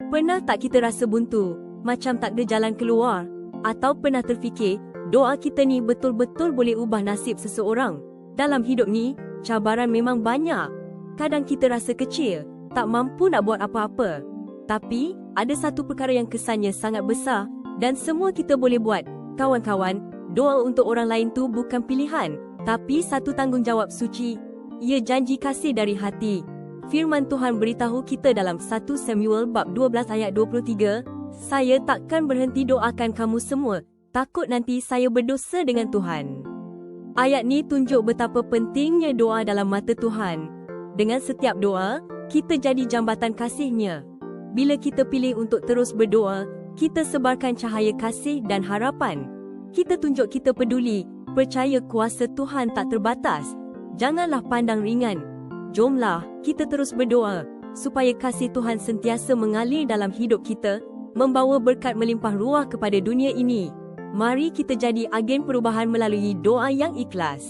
Pernah tak kita rasa buntu, macam tak ada jalan keluar? Atau pernah terfikir, doa kita ni betul-betul boleh ubah nasib seseorang? Dalam hidup ni, cabaran memang banyak. Kadang kita rasa kecil, tak mampu nak buat apa-apa. Tapi, ada satu perkara yang kesannya sangat besar dan semua kita boleh buat. Kawan-kawan, doa untuk orang lain tu bukan pilihan, tapi satu tanggungjawab suci. Ia janji kasih dari hati. Firman Tuhan beritahu kita dalam 1 Samuel bab 12 ayat 23, "Saya takkan berhenti doakan kamu semua, takut nanti saya berdosa dengan Tuhan." Ayat ni tunjuk betapa pentingnya doa dalam mata Tuhan. Dengan setiap doa, kita jadi jambatan kasih-Nya. Bila kita pilih untuk terus berdoa, kita sebarkan cahaya kasih dan harapan. Kita tunjuk kita peduli, percaya kuasa Tuhan tak terbatas. Janganlah pandang ringan. Jomlah, kita terus berdoa, supaya kasih Tuhan sentiasa mengalir dalam hidup kita, membawa berkat melimpah ruah kepada dunia ini. Mari kita jadi agen perubahan melalui doa yang ikhlas.